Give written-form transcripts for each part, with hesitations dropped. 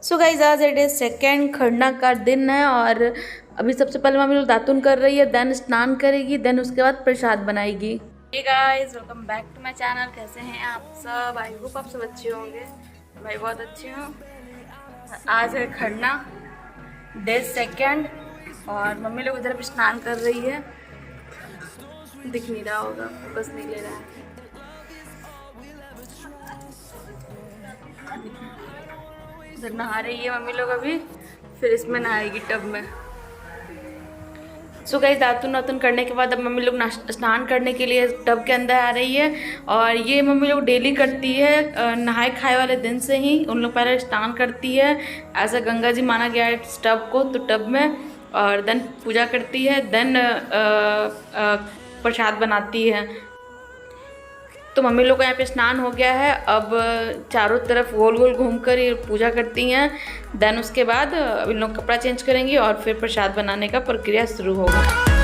So guys आज it is second Kharna का दिन है और अभी सबसे पहले मम्मी लोग दातुन कर रही है, देन स्नान करेगी, देन उसके बाद प्रसाद बनाएगी। Hey guys welcome back to my channel. कैसे हैं आप सब? आई होप आप सब अच्छे होंगे। मैं बहुत अच्छी हूँ। आज है खरना डे सेकेंड और मम्मी लोग उधर भी स्नान कर रही है। दिख नहीं रहा होगा, बस नहीं ले रहा है। इधर नहा रही है मम्मी लोग अभी, फिर इसमें नहाएगी टब में। सो गाइस दातुन वातुन करने के बाद अब मम्मी लोग स्नान करने के लिए टब के अंदर आ रही है और ये मम्मी लोग डेली करती है। नहाए खाए वाले दिन से ही उन लोग पहले स्नान करती है, ऐसा गंगा जी माना गया है इस टब को, तो टब में और देन पूजा करती है, देन प्रसाद बनाती है। तो मम्मी लोग का यहाँ पे स्नान हो गया है। अब चारों तरफ गोल गोल घूमकर ये पूजा करती हैं। देन उसके बाद इन लोग कपड़ा चेंज करेंगी और फिर प्रसाद बनाने का प्रक्रिया शुरू होगा।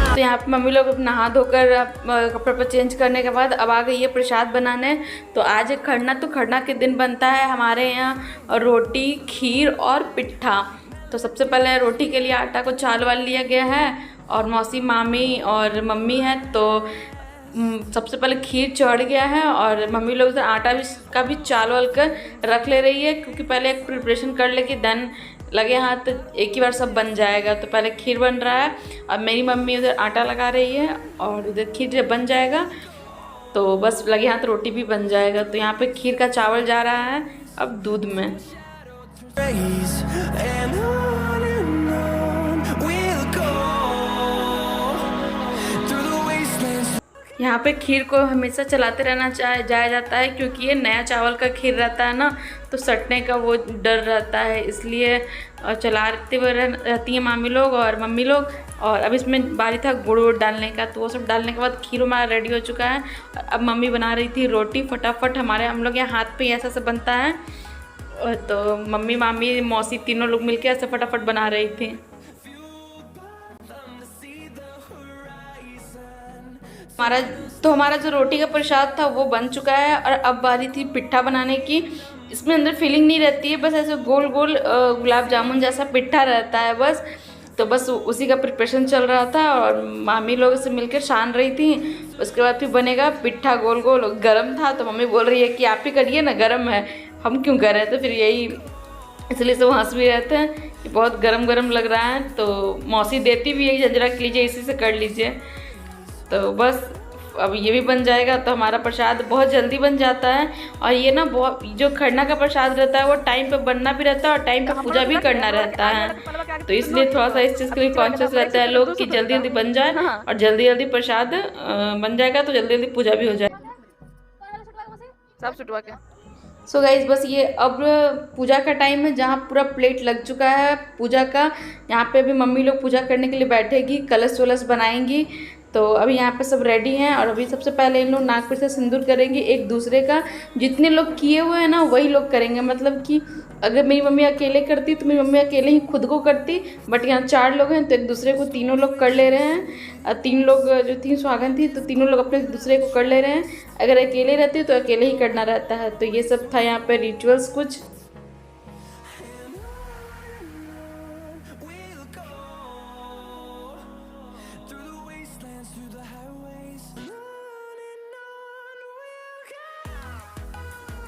तो यहाँ पे मम्मी लोग नहा धोकर कपड़े पर चेंज करने के बाद अब आ गई है प्रसाद बनाने। तो आज खरना, तो खरना के दिन बनता है हमारे यहाँ रोटी, खीर और पिट्ठा। तो सबसे पहले रोटी के लिए आटा को चाल वाल लिया गया है और मौसी, मामी और मम्मी है, तो सबसे पहले खीर चढ़ गया है और मम्मी लोग आटा का भी चाल वाल कर रख ले रही है, क्योंकि पहले एक प्रिपरेशन कर ले कि देन लगे हाथ तो एक ही बार सब बन जाएगा। तो पहले खीर बन रहा है और मेरी मम्मी उधर आटा लगा रही है और उधर खीर जब बन जाएगा तो बस लगे हाथ रोटी भी बन जाएगा। तो यहाँ पे खीर का चावल जा रहा है अब दूध में। यहाँ पे खीर को हमेशा चलाते रहना जाया जाता है, क्योंकि ये नया चावल का खीर रहता है ना, तो सटने का वो डर रहता है, इसलिए चलाते हुए रहती हैं मामी लोग और मम्मी लोग। और अब इसमें बारी था गुड़ डालने का, तो वो सब डालने के बाद खीर हमारा रेडी हो चुका है। अब मम्मी बना रही थी रोटी फटाफट। हम लोग यहाँ हाथ पे ऐसा सब बनता है, तो मम्मी, मामी, मौसी तीनों लोग मिलकर ऐसे फटाफट बना रही थी। हमारा जो रोटी का प्रसाद था वो बन चुका है और अब बारी थी पिट्ठा बनाने की। इसमें अंदर फीलिंग नहीं रहती है, बस ऐसे गोल गोल गुलाब जामुन जैसा पिट्ठा रहता है बस। तो बस उसी का प्रिपरेशन चल रहा था और मामी लोगों से मिलकर छान रही थी। उसके बाद फिर बनेगा पिट्ठा गोल गोल। गरम था तो मम्मी बोल रही है कि आप ही करिए ना, गरम है, हम क्यों कर रहे थे। फिर यही इसलिए सब हंस भी रहते हैं कि बहुत गरम गरम लग रहा है। तो मौसी देती भी है, जरा लीजिए, इसी से कर लीजिए। तो बस अब ये भी बन जाएगा तो हमारा प्रसाद बहुत जल्दी बन जाता है। और ये ना बहुत जो खरना का प्रसाद रहता है वो टाइम पे बनना भी रहता है और टाइम पे पूजा भी करना रहता है, तो इसलिए थोड़ा सा इस चीज़ के लिए कॉन्शियस रहता है लोग कि जल्दी जल्दी बन जाए और जल्दी जल्दी प्रसाद बन जाएगा तो जल्दी जल्दी पूजा भी हो जाए। सब छुटवा के सो गाइज बस ये अब पूजा का टाइम है, जहाँ पूरा प्लेट लग चुका है पूजा का। यहाँ पे भी मम्मी लोग पूजा करने के लिए बैठेगी, कलश वलश बनाएंगी। तो अभी यहाँ पे सब रेडी हैं और अभी सबसे पहले इन लोग नाक पे से सिंदूर करेंगे एक दूसरे का। जितने लोग किए हुए हैं ना वही लोग करेंगे, मतलब कि अगर मेरी मम्मी अकेले करती तो मेरी मम्मी अकेले ही खुद को करती, बट यहाँ 4 लोग हैं तो एक दूसरे को तीनों लोग कर ले रहे हैं। 3 लोग जो 3 सुहागन थी तो तीनों लोग अपने दूसरे को कर ले रहे हैं। अगर अकेले रहती तो अकेले ही करना रहता है। तो ये सब था यहाँ पे रिचुअल्स कुछ।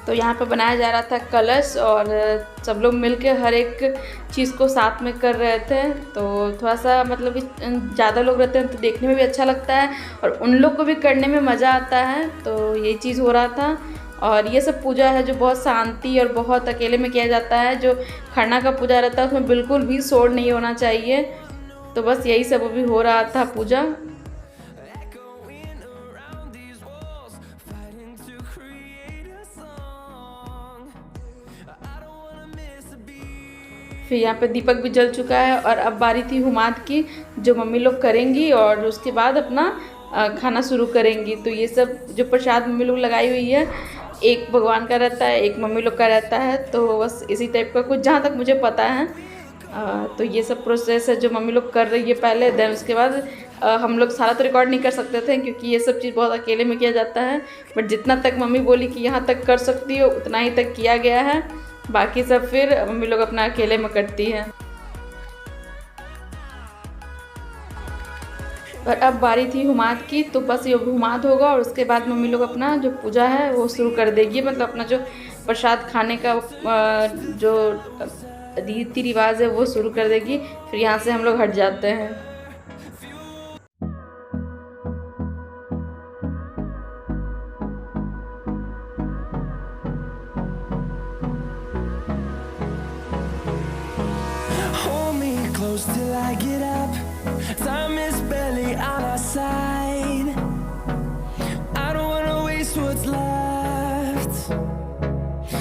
तो यहाँ पे बनाया जा रहा था कलश और सब लोग मिलकर हर एक चीज़ को साथ में कर रहे थे। तो थोड़ा सा मतलब ज़्यादा लोग रहते हैं तो देखने में भी अच्छा लगता है और उन लोग को भी करने में मज़ा आता है। तो ये चीज़ हो रहा था और ये सब पूजा है जो बहुत शांति और बहुत अकेले में किया जाता है। जो खरना का पूजा रहता है उसमें बिल्कुल भी शोर नहीं होना चाहिए। तो बस यही सब अभी हो रहा था पूजा। फिर यहाँ पे दीपक भी जल चुका है और अब बारी थी हुमाद की, जो मम्मी लोग करेंगी और उसके बाद अपना खाना शुरू करेंगी। तो ये सब जो प्रसाद मम्मी लोग लगाई हुई है, एक भगवान का रहता है, एक मम्मी लोग का रहता है। तो बस इसी टाइप का कुछ जहाँ तक मुझे पता है। तो ये सब प्रोसेस है जो मम्मी लोग कर रही है पहले, देन उसके बाद हम लोग सारा तो रिकॉर्ड नहीं कर सकते थे क्योंकि ये सब चीज़ बहुत अकेले में किया जाता है, बट जितना तक मम्मी बोली कि यहाँ तक कर सकती हो उतना ही तक किया गया है। बाकी सब फिर मम्मी लोग अपना अकेले में करती है। और अब बारी थी हुमाद की, तो बस ये हुमाद होगा और उसके बाद मम्मी लोग अपना जो पूजा है वो शुरू कर देगी। मतलब अपना जो प्रसाद खाने का जो रीति रिवाज है वो शुरू कर देगी। फिर यहाँ से हम लोग हट जाते हैं। Till I get up, time is barely on our side. I don't wanna waste what's left.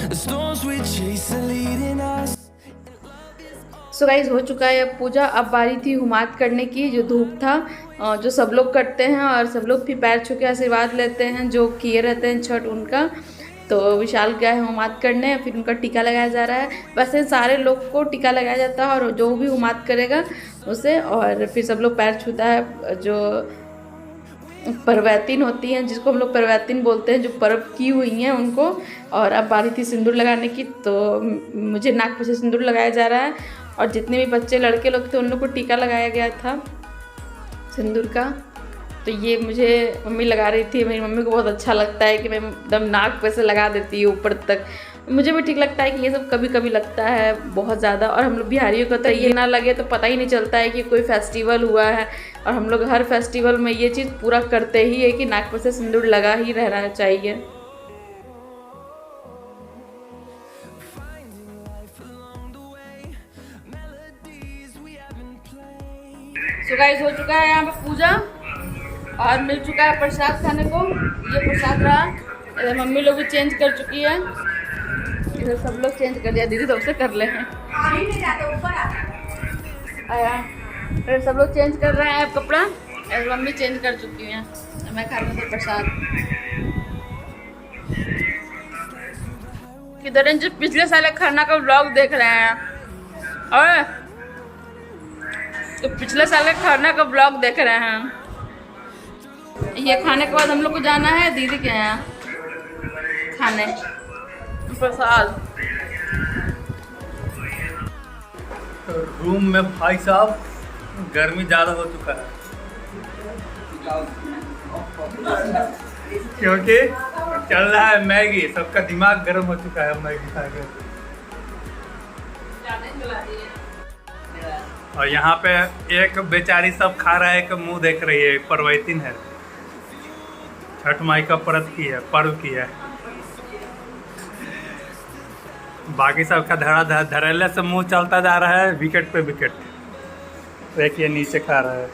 The storms we chase are leading us. So guys हो चुका है अब पूजा। अब बारी थी हुमाद करने की, जो धूप था जो सब लोग करते हैं और सब लोग फिर पैर छू के आशीर्वाद लेते हैं जो किए रहते हैं छठ उनका। तो विशाल गया है हुमाद करने, फिर उनका टीका लगाया जा रहा है। वैसे सारे लोग को टीका लगाया जाता है और जो भी हुमाद करेगा उसे, और फिर सब लोग पैर छूता है। जो परवैतिन होती हैं, जिसको हम लोग परवैतिन बोलते हैं, जो पर्व की हुई हैं उनको। और अब बारी थी सिंदूर लगाने की, तो मुझे नाक पे से सिंदूर लगाया जा रहा है और जितने भी बच्चे लड़के लोग थे उन लोग को टीका लगाया गया था सिंदूर का। तो ये मुझे मम्मी लगा रही थी। मेरी मम्मी को बहुत अच्छा लगता है कि मैं एकदम नाक पे से लगा देती हूँ ऊपर तक। मुझे भी ठीक लगता है कि ये सब कभी कभी लगता है बहुत ज़्यादा। और हम लोग बिहारियों को तो ये ना लगे तो पता ही नहीं चलता है कि कोई फेस्टिवल हुआ है। और हम लोग हर फेस्टिवल में ये चीज़ पूरा करते ही है कि नाक पे से सिंदूर लगा ही रहना चाहिए। सो गाइस हो चुका है यहाँ पे पूजा और मिल चुका है प्रसाद खाने को। ये प्रसाद रहा। इधर मम्मी लोग भी चेंज कर चुकी है, इधर सब लोग चेंज कर दिया। दीदी तो उससे कर ले हैं आया। इधर सब लोग चेंज कर रहे हैं कपड़ा, इधर मम्मी चेंज कर चुकी हैं। मैं खा रही हूँ प्रसाद। किधर जो पिछले साल खरना का व्लॉग देख रहे हैं और तो पिछले साल के खरना का ब्लॉग देख रहे हैं। ये खाने के बाद हम लोग को जाना है दीदी के यहाँ खाने प्रसाद। रूम में भाई साहब गर्मी ज़्यादा हो चुका है क्योंकि चल रहा है मैगी। सबका दिमाग गर्म हो चुका है मैगी खा के। और यहाँ पे एक बेचारी सब खा रहा है, एक मुंह देख रही है। परवैतिन है, छठ माई का व्रत की है, पर्व की है। बाकी सबका धड़ेले से मुंह चलता जा रहा है, विकेट पे विकेट। देखिए नीचे खा रहा है।